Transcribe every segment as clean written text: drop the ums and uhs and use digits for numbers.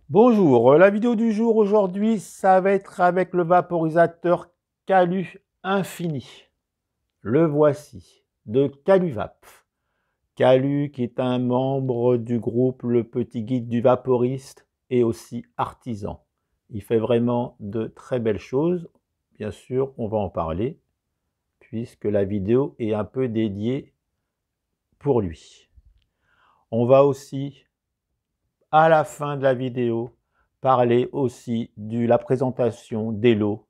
Bonjour, la vidéo du jour aujourd'hui, ça va être avec le vaporisateur Calu Infini. Le voici, de Caluvap. Calu qui est un membre du groupe Le Petit Guide du Vaporiste et aussi artisan. Il fait vraiment de très belles choses. Bien sûr, on va en parler puisque la vidéo est un peu dédiée pour lui. On va aussi, à la fin de la vidéo, parler aussi de la présentation d'Elo,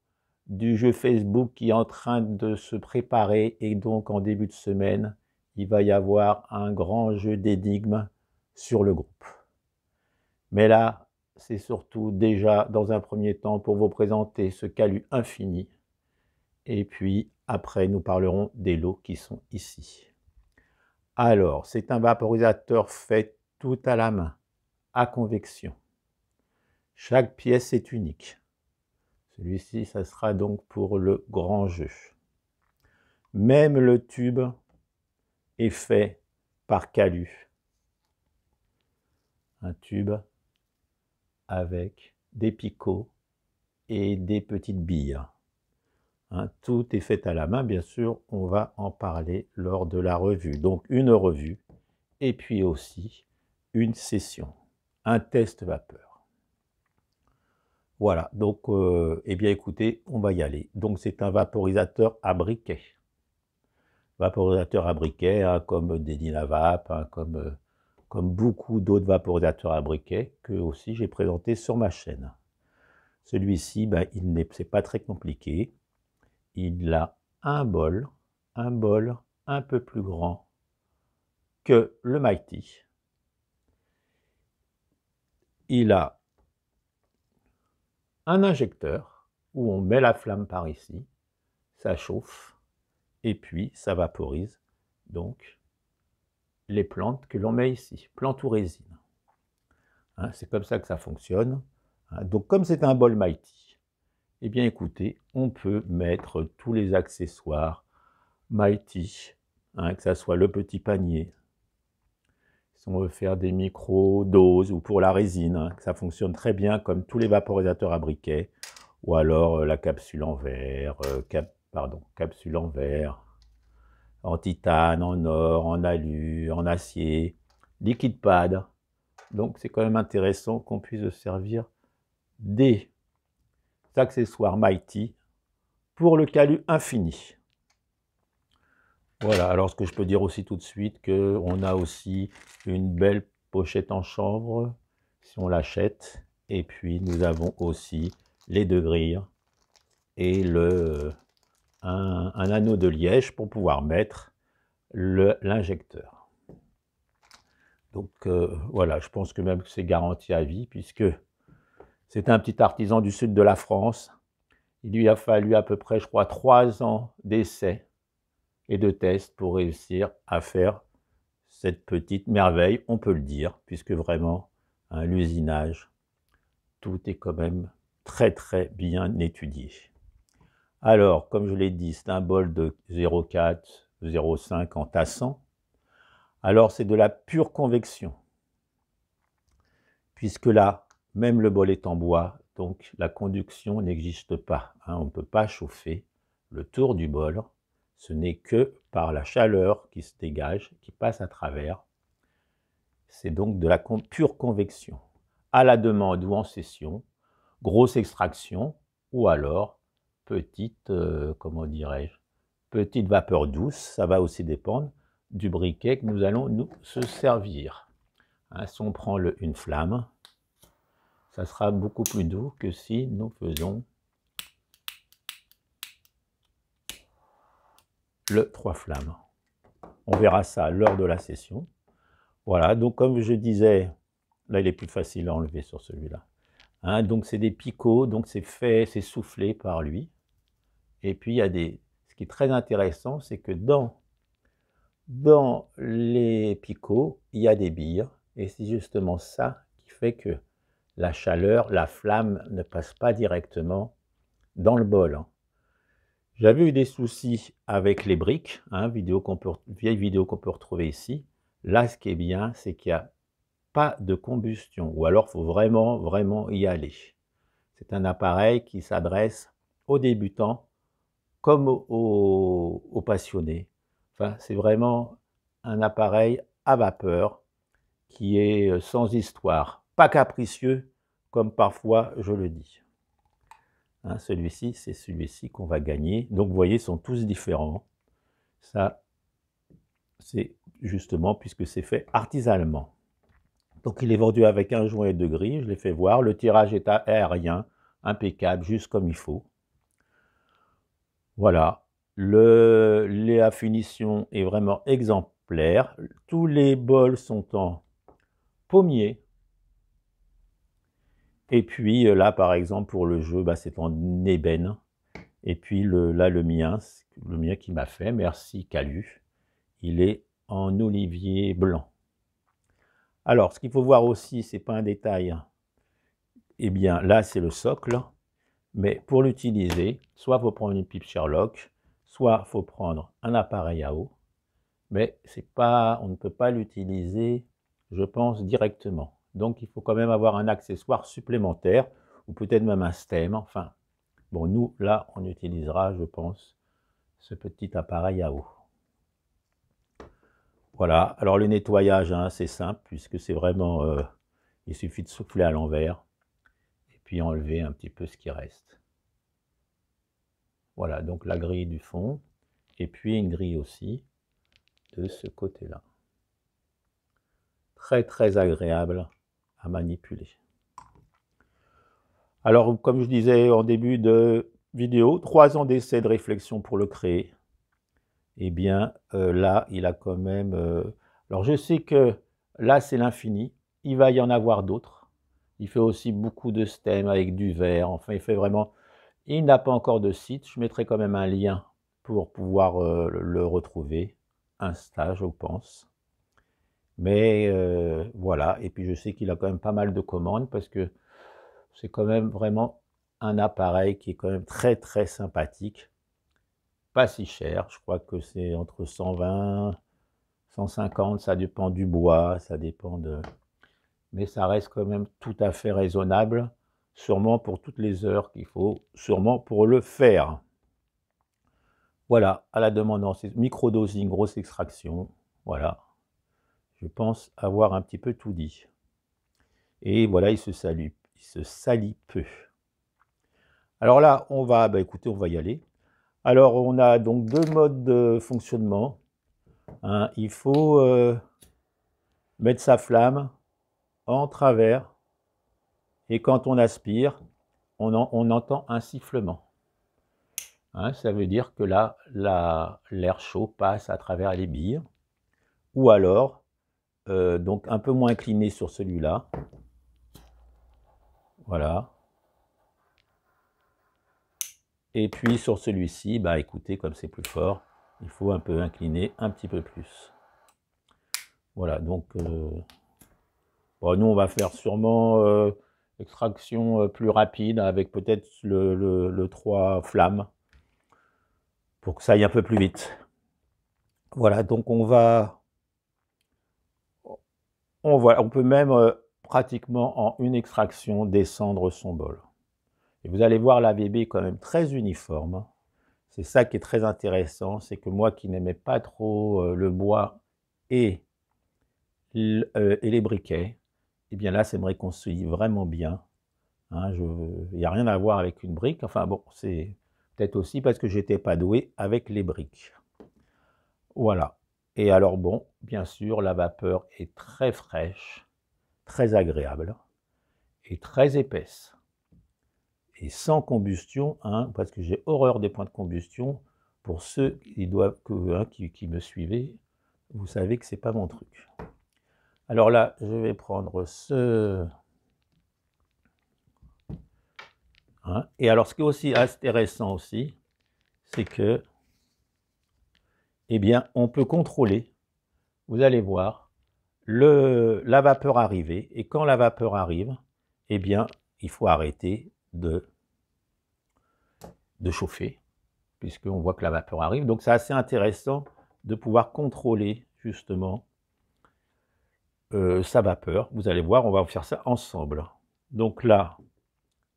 du jeu Facebook qui est en train de se préparer et donc en début de semaine, il va y avoir un grand jeu d'énigmes sur le groupe. Mais là, c'est surtout déjà dans un premier temps pour vous présenter ce Calu Infini. Et puis après, nous parlerons des lots qui sont ici. Alors, c'est un vaporisateur fait tout à la main, à convection. Chaque pièce est unique. Celui-ci, ça sera donc pour le grand jeu. Même le tube est fait par Calu. Un tube avec des picots et des petites billes. Tout est fait à la main, bien sûr, on va en parler lors de la revue. Donc une revue et puis aussi une session, un test vapeur. Voilà, donc, eh bien écoutez, on va y aller. Donc c'est un vaporisateur à briquet. Vaporisateur à briquet, comme des Dynavap, comme beaucoup d'autres vaporisateurs à briquet que aussi j'ai présenté sur ma chaîne. Celui-ci, c'est pas très compliqué. Il a un bol un peu plus grand que le Mighty. Il a un injecteur où on met la flamme par ici, ça chauffe et puis ça vaporise donc les plantes que l'on met ici, plantes ou résines. C'est comme ça que ça fonctionne. Donc comme c'est un bol Mighty, eh bien écoutez, on peut mettre tous les accessoires Mighty, que ça soit le petit panier, si on veut faire des micro-doses ou pour la résine, ça fonctionne très bien comme tous les vaporisateurs à briquet, ou alors la capsule en verre, capsule en verre, en titane, en or, en alu, en acier, liquide pad. Donc c'est quand même intéressant qu'on puisse se servir des accessoires Mighty pour le Calu Infini. Voilà, alors ce que je peux dire aussi tout de suite, qu'on a aussi une belle pochette en chanvre, si on l'achète. Et puis nous avons aussi les deux grilles et un anneau de liège pour pouvoir mettre l'injecteur. Donc voilà, je pense que même c'est garanti à vie, puisque c'est un petit artisan du sud de la France. Il lui a fallu à peu près, je crois, 3 ans d'essai et de tests pour réussir à faire cette petite merveille, on peut le dire, puisque vraiment, l'usinage, tout est quand même très très bien étudié. Alors, comme je l'ai dit, c'est un bol de 0,4, 0,5 en tassant. Alors, c'est de la pure convection, puisque là, même le bol est en bois, donc la conduction n'existe pas. On ne peut pas chauffer le tour du bol. Ce n'est que par la chaleur qui se dégage, qui passe à travers. C'est donc de la pure convection. À la demande ou en session, grosse extraction, ou alors petite, comment dirais-je, petite vapeur douce. Ça va aussi dépendre du briquet que nous allons nous se servir. Si on prend une flamme, ça sera beaucoup plus doux que si nous faisons le 3 flammes. On verra ça lors de la session. Voilà, donc comme je disais, là il est plus facile à enlever sur celui-là. Donc c'est des picots, donc c'est fait, c'est soufflé par lui. Et puis il y a ce qui est très intéressant, c'est que dans les picots, il y a des billes. Et c'est justement ça qui fait que la chaleur, la flamme ne passe pas directement dans le bol. J'avais eu des soucis avec les briques, vieille vidéo qu'on peut retrouver ici. Là, ce qui est bien, c'est qu'il y a pas de combustion, ou alors il faut vraiment, vraiment y aller. C'est un appareil qui s'adresse aux débutants comme aux passionnés. Enfin, c'est vraiment un appareil à vapeur qui est sans histoire, pas capricieux comme parfois je le dis. Hein, celui-ci, c'est celui-ci qu'on va gagner. Donc vous voyez, ils sont tous différents. Ça, c'est justement puisque c'est fait artisanalement. Donc il est vendu avec un joint et deux grilles, je l'ai fait voir. Le tirage est aérien, impeccable, juste comme il faut. Voilà, la finition est vraiment exemplaire. Tous les bols sont en pommier. Et puis là, par exemple, pour le jeu, bah, c'est en ébène. Et puis là, le mien qui m'a fait, merci Calu, il est en olivier blanc. Alors, ce qu'il faut voir aussi, c'est pas un détail. Eh bien, là, c'est le socle. Mais pour l'utiliser, soit il faut prendre une pipe Sherlock, soit il faut prendre un appareil à eau. Mais on ne peut pas l'utiliser, je pense, directement. Donc, il faut quand même avoir un accessoire supplémentaire, ou peut-être même un stem. Enfin, bon, nous, là, on utilisera, je pense, ce petit appareil à eau. Voilà, alors le nettoyage, hein, c'est simple, puisque c'est vraiment, il suffit de souffler à l'envers, et puis enlever un petit peu ce qui reste. Voilà, donc la grille du fond, et puis une grille aussi de ce côté-là. Très très agréable à manipuler. Alors, comme je disais en début de vidéo, 3 ans d'essai de réflexion pour le créer. Eh bien, là, il a quand même... alors, je sais que là, c'est l'infini. Il va y en avoir d'autres. Il fait aussi beaucoup de stems avec du verre. Enfin, il fait vraiment... Il n'a pas encore de site. Je mettrai quand même un lien pour pouvoir le retrouver. Insta, je pense. Mais voilà. Et puis, je sais qu'il a quand même pas mal de commandes parce que c'est quand même vraiment un appareil qui est quand même très, très sympathique. Pas si cher. Je crois que c'est entre 120, 150. Ça dépend du bois. Ça dépend de... Mais ça reste quand même tout à fait raisonnable. Sûrement pour toutes les heures qu'il faut. Sûrement pour le faire. Voilà, à la demande en microdosing, grosse extraction. Voilà. Je pense avoir un petit peu tout dit. Et voilà, il se salit peu. Alors là, on va, bah écoutez, on va y aller. Alors, on a donc 2 modes de fonctionnement. Hein, il faut mettre sa flamme en travers. Et quand on aspire, on entend un sifflement. Hein, ça veut dire que là, l'air chaud passe à travers les billes. Ou alors, donc un peu moins incliné sur celui-là. Voilà. Et puis sur celui-ci, bah écoutez, comme c'est plus fort, il faut un peu incliner un petit peu plus. Voilà, donc bon, nous on va faire sûrement extraction plus rapide avec peut-être le 3 flammes pour que ça aille un peu plus vite. Voilà, donc on peut même pratiquement en une extraction descendre son bol. Et vous allez voir, l'AVB est quand même très uniforme. C'est ça qui est très intéressant, c'est que moi qui n'aimais pas trop le bois et les briquets, et bien là, ça me réconcilie vraiment bien. Hein, il n'y a rien à voir avec une brique. Enfin bon, c'est peut-être aussi parce que j'étais pas doué avec les briques. Voilà. Et alors bon, bien sûr, la vapeur est très fraîche, très agréable et très épaisse. Et sans combustion, hein, parce que j'ai horreur des points de combustion. Pour ceux qui me suivaient, vous savez que c'est pas mon truc. Alors là, je vais prendre ce... Hein, et alors, ce qui est aussi intéressant aussi, c'est que, eh bien, on peut contrôler, vous allez voir, la vapeur arriver. Et quand la vapeur arrive, eh bien, il faut arrêter de chauffer, puisqu'on voit que la vapeur arrive. Donc, c'est assez intéressant de pouvoir contrôler, justement, sa vapeur. Vous allez voir, on va faire ça ensemble. Donc là,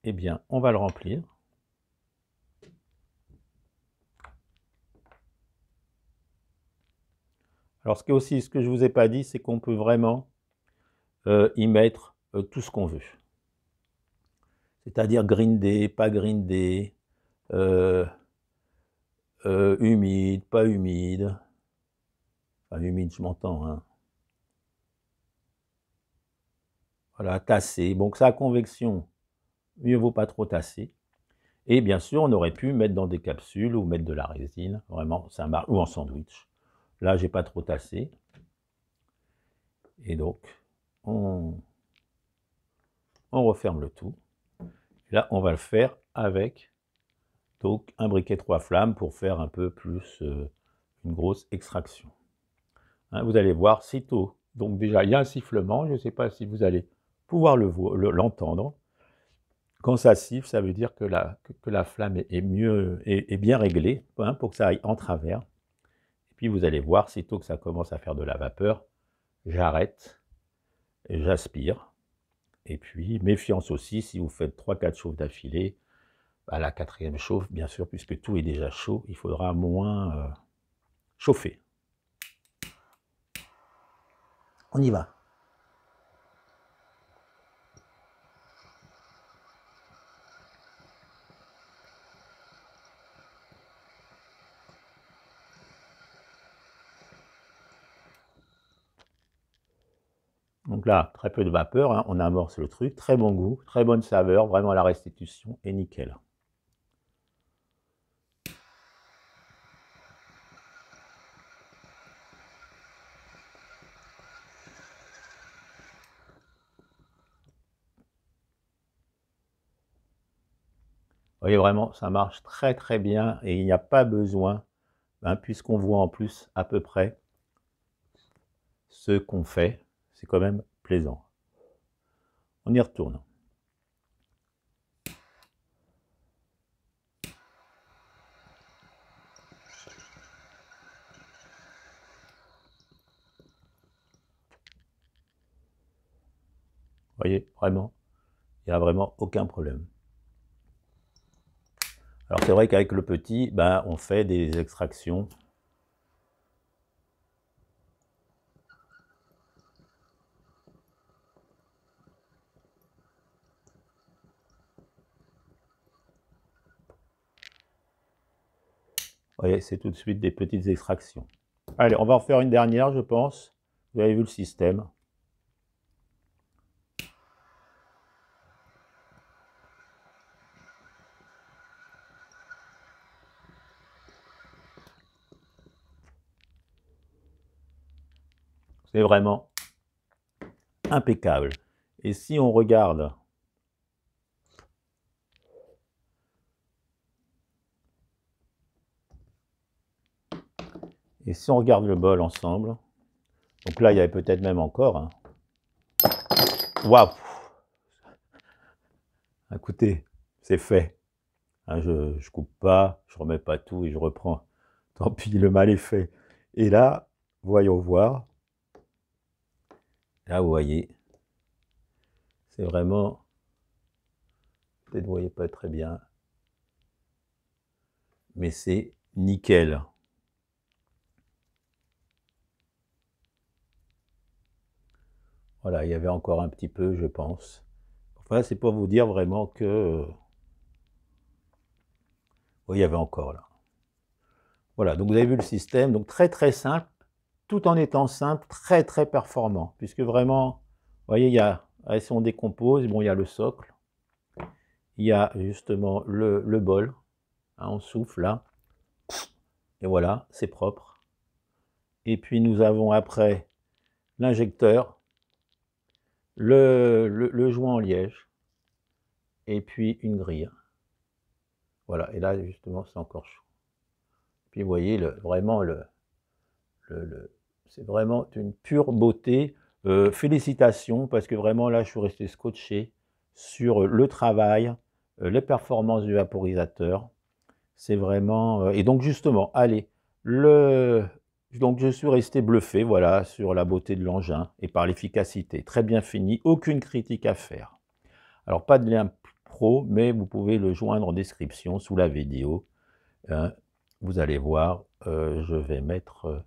eh bien, on va le remplir. Alors, ce que je vous ai pas dit, c'est qu'on peut vraiment y mettre tout ce qu'on veut. C'est-à-dire grindé, pas grindé, humide, pas humide. Enfin, humide, je m'entends, hein. Voilà, tassé. Donc ça, convection, mieux vaut pas trop tasser. Et bien sûr, on aurait pu mettre dans des capsules ou mettre de la résine, vraiment, ça marche, ou en sandwich. Là, j'ai pas trop tassé. Et donc, on referme le tout. Là, on va le faire avec donc, un briquet 3 flammes pour faire un peu plus une grosse extraction. Hein, vous allez voir, sitôt, donc déjà, il y a un sifflement, je ne sais pas si vous allez pouvoir l'entendre. Quand ça siffle, ça veut dire que la flamme est bien réglée, hein, pour que ça aille en travers. Et puis vous allez voir, sitôt que ça commence à faire de la vapeur, j'arrête, j'aspire. Et puis, méfiance aussi, si vous faites 3-4 chauffes d'affilée, à la 4e chauffe, bien sûr, puisque tout est déjà chaud, il faudra moins chauffer. On y va. Donc là, très peu de vapeur, hein, on amorce le truc, très bon goût, très bonne saveur, vraiment la restitution est nickel. Vous voyez vraiment, ça marche très très bien et il n'y a pas besoin, hein, puisqu'on voit en plus à peu près ce qu'on fait, c'est quand même plaisant. On y retourne. Vous voyez, vraiment, il n'y a vraiment aucun problème. Alors c'est vrai qu'avec le petit, ben, on fait des extractions. Vous voyez, c'est tout de suite des petites extractions. Allez, on va en faire une dernière, je pense. Vous avez vu le système. C'est vraiment impeccable. Et si on regarde le bol ensemble, donc là il y avait peut-être même encore, hein. Waouh! Écoutez, c'est fait. Hein, je coupe pas, je remets pas tout et je reprends. Tant pis, le mal est fait. Et là, voyons voir. Là, vous voyez, c'est vraiment, peut-être vous voyez pas très bien, mais c'est nickel. Voilà, il y avait encore un petit peu, je pense. Enfin, c'est pour vous dire vraiment que... oui, il y avait encore là. Voilà, donc vous avez vu le système, donc très très simple, tout en étant simple, très très performant, puisque vraiment, vous voyez, il y a, si on décompose, bon, il y a le socle, il y a justement le bol, hein, on souffle là, et voilà, c'est propre. Et puis nous avons après l'injecteur, le joint en liège, et puis une grille. Voilà, et là justement c'est encore chaud. Puis vous voyez, vraiment, c'est vraiment une pure beauté. Félicitations, parce que vraiment là je suis resté scotché sur le travail, les performances du vaporisateur. C'est vraiment... et donc justement, allez, Donc je suis resté bluffé, voilà, sur la beauté de l'engin et par l'efficacité. Très bien fini, aucune critique à faire. Alors pas de lien pro, mais vous pouvez le joindre en description sous la vidéo. Hein. Vous allez voir, je vais mettre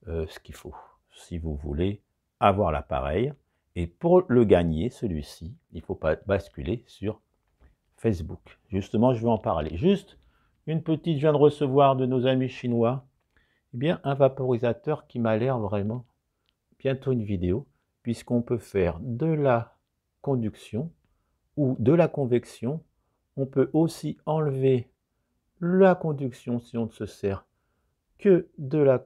ce qu'il faut, si vous voulez avoir l'appareil. Et pour le gagner, celui-ci, il ne faut pas basculer sur Facebook. Justement, je vais en parler. Juste une petite, je viens de recevoir de nos amis chinois, eh bien, un vaporisateur qui m'a l'air vraiment, bientôt une vidéo, puisqu'on peut faire de la conduction ou de la convection. On peut aussi enlever la conduction si on ne se sert que de la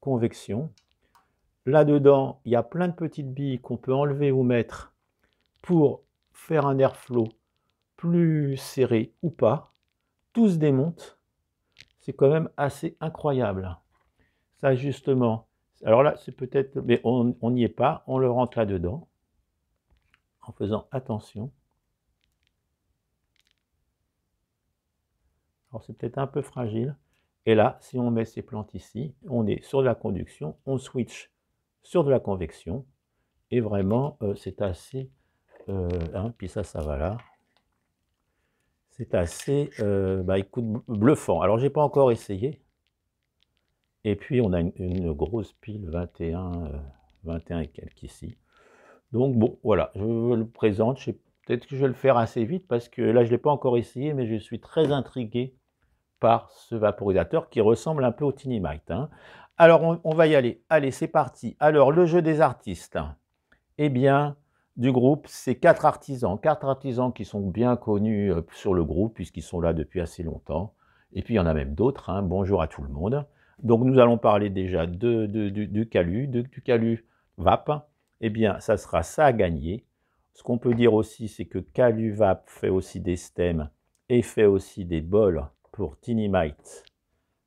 convection. Là-dedans, il y a plein de petites billes qu'on peut enlever ou mettre pour faire un airflow plus serré ou pas. Tout se démonte. C'est quand même assez incroyable. Ça, justement. Alors là, c'est peut-être... Mais on n'y est pas. On le rentre là-dedans en faisant attention. Alors, c'est peut-être un peu fragile. Et là, si on met ces plantes ici, on est sur de la conduction. On switch sur de la convection. Et vraiment, c'est assez... puis ça va là. C'est assez, écoute, bluffant. Alors, j'ai pas encore essayé. Et puis, on a une grosse pile 21 et quelques ici. Donc, bon, voilà, je vous le présente. Peut-être que je vais le faire assez vite parce que là, je ne l'ai pas encore essayé, mais je suis très intrigué par ce vaporisateur qui ressemble un peu au Tinimite. Hein. Alors, on va y aller. Allez, c'est parti. Alors, le jeu des artistes. Eh bien, du groupe, c'est 4 artisans qui sont bien connus sur le groupe puisqu'ils sont là depuis assez longtemps. Et puis, il y en a même d'autres. Hein. Bonjour à tout le monde. Donc, nous allons parler déjà du Calu Vape. Eh bien, ça sera ça à gagner. Ce qu'on peut dire aussi, c'est que Calu Vape fait aussi des stems et fait aussi des bols pour Tinimite,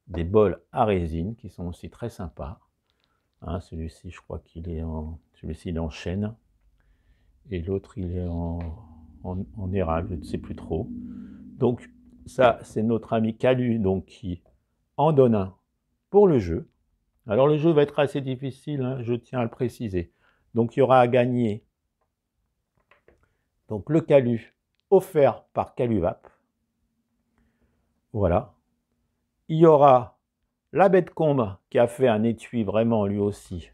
des bols à résine qui sont aussi très sympas. Hein, celui-ci, je crois qu'il est celui-ci, il est en chêne. Et l'autre, il est en érable, je ne sais plus trop. Donc, ça, c'est notre ami Calu, donc, qui en donne un pour le jeu. Alors, le jeu va être assez difficile, hein, je tiens à le préciser. Donc, il y aura à gagner donc, le Calu offert par Caluvap. Voilà. Il y aura la bête combe qui a fait un étui vraiment lui aussi.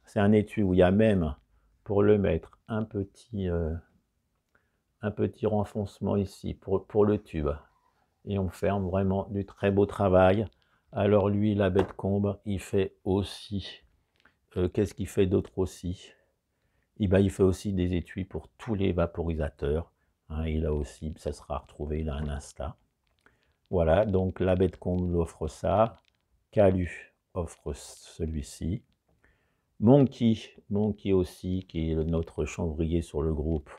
C'est un étui où il y a même, pour le mettre, un petit renfoncement ici pour le tube. Et on ferme vraiment du très beau travail. Alors lui, la bête combe, il fait aussi, qu'est-ce qu'il fait d'autre aussi? Il fait aussi des étuis pour tous les vaporisateurs. Hein, il a aussi, ça sera retrouvé, il a un Insta. Voilà, donc la bête combe offre ça. Calu offre celui-ci. Monkey aussi, qui est notre chanvrier sur le groupe,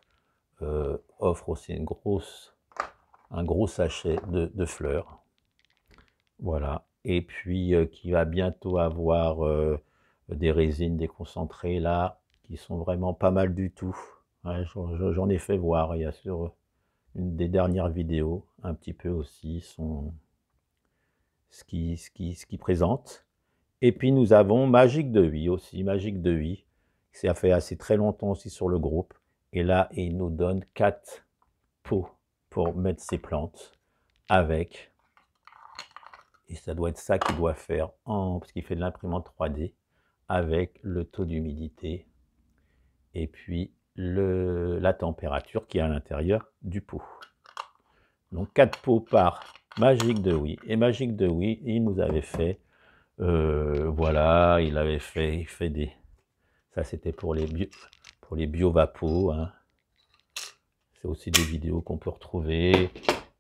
offre aussi un gros sachet de fleurs. Voilà. Et puis, qui va bientôt avoir des résines déconcentrées là, qui sont vraiment pas mal du tout. Ouais, j'en ai fait voir, il y a sur une des dernières vidéos, un petit peu aussi, ce qui présente. Et puis, nous avons Magique de Huy aussi, Magique de Huy, qui a fait assez très longtemps aussi sur le groupe. Et là, il nous donne 4 pots pour mettre ses plantes avec. Et ça doit être ça qu'il doit faire, parce qu'il fait de l'imprimante 3D, avec le taux d'humidité et puis la température qui est à l'intérieur du pot. Donc 4 pots par Magique de Huy. Et Magique de Huy, il nous avait fait, voilà, il fait des... Ça c'était pour les bio-vapos. Hein. C'est aussi des vidéos qu'on peut retrouver.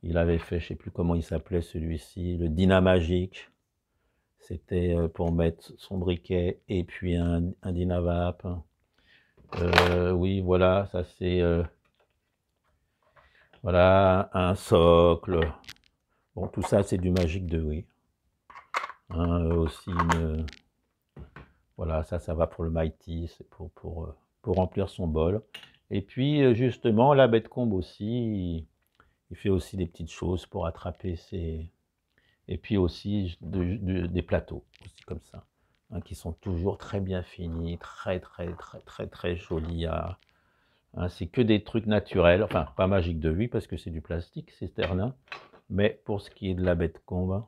Il avait fait, je ne sais plus comment il s'appelait celui-ci, le Dynamagique. C'était pour mettre son briquet et puis un Dynavape. Oui, voilà, ça c'est voilà, un socle. Bon, tout ça, c'est du Magique de Huy. Hein, aussi, voilà, ça va pour le Mighty, c'est pour remplir son bol. Et puis, justement, la bête combe aussi, il fait aussi des petites choses pour attraper ses... Et puis aussi des plateaux, aussi comme ça, hein, qui sont toujours très bien finis, très jolis. Hein, c'est que des trucs naturels, enfin pas magique de vue parce que c'est du plastique, c'est Sterlin. Mais pour ce qui est de la baie de Combe,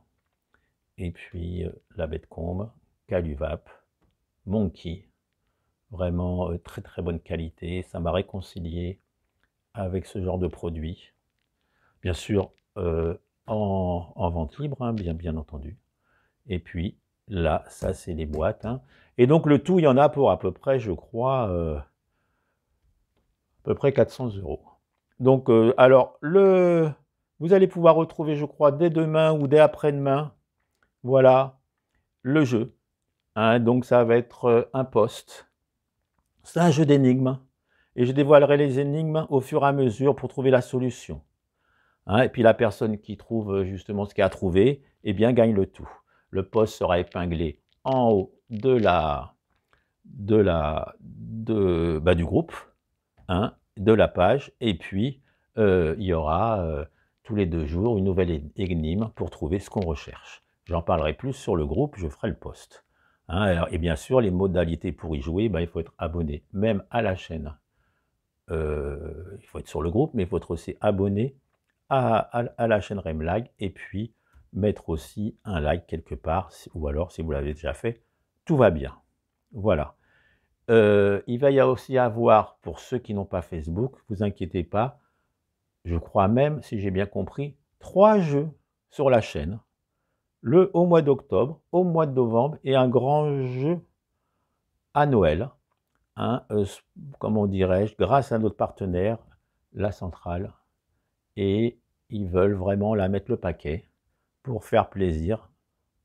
et puis la baie de Combe, Caluvap, Monkey, vraiment très bonne qualité. Ça m'a réconcilié avec ce genre de produit. Bien sûr, en vente libre, hein, bien entendu. Et puis là, ça c'est les boîtes. Hein. Et donc le tout, il y en a pour à peu près, je crois, à peu près 400 €. Donc, alors, vous allez pouvoir retrouver, je crois, dès demain ou dès après-demain, voilà, le jeu. Hein, donc ça va être un post. C'est un jeu d'énigmes. Et je dévoilerai les énigmes au fur et à mesure pour trouver la solution. Hein, et puis la personne qui trouve justement ce qu'elle a trouvé, eh bien, gagne le tout. Le post sera épinglé en haut du groupe, hein, de la page, et puis il y aura tous les 2 jours une nouvelle énigme pour trouver ce qu'on recherche. J'en parlerai plus sur le groupe, je ferai le post. Hein, alors, et bien sûr, les modalités pour y jouer, il faut être abonné, même à la chaîne. Il faut être sur le groupe, mais il faut être aussi abonné à la chaîne Remlag, et puis mettre aussi un like quelque part, ou alors si vous l'avez déjà fait, tout va bien. Voilà. Il va y aussi avoir, pour ceux qui n'ont pas Facebook, vous inquiétez pas, je crois même, si j'ai bien compris, 3 jeux sur la chaîne, au mois d'octobre, au mois de novembre, et un grand jeu à Noël, hein, comment dirais-je, grâce à notre partenaire, la centrale, et ils veulent vraiment la mettre le paquet pour faire plaisir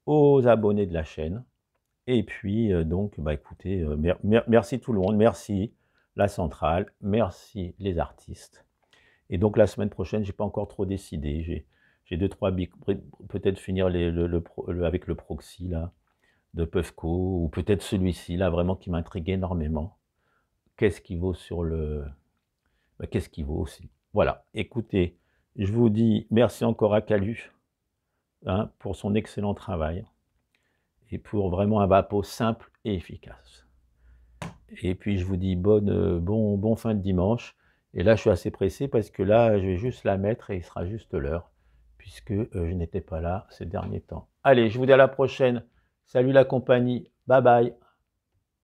aux abonnés de la chaîne. Et puis, donc, écoutez, merci tout le monde, merci la centrale, merci les artistes. Et donc, la semaine prochaine, je n'ai pas encore trop décidé. J'ai 2-3 bics, peut-être finir avec le proxy, là, de Puffco, ou peut-être celui-ci, là, vraiment, qui m'intrigue énormément. Qu'est-ce qui vaut sur le... qu'est-ce qui vaut aussi. Voilà, écoutez, je vous dis merci encore à Calu, hein, pour son excellent travail et pour vraiment un vapeau simple et efficace. Et puis je vous dis bon fin de dimanche. Et là je suis assez pressé parce que là je vais juste la mettre et il sera juste l'heure puisque je n'étais pas là ces derniers temps. Allez, je vous dis à la prochaine. Salut la compagnie, bye bye.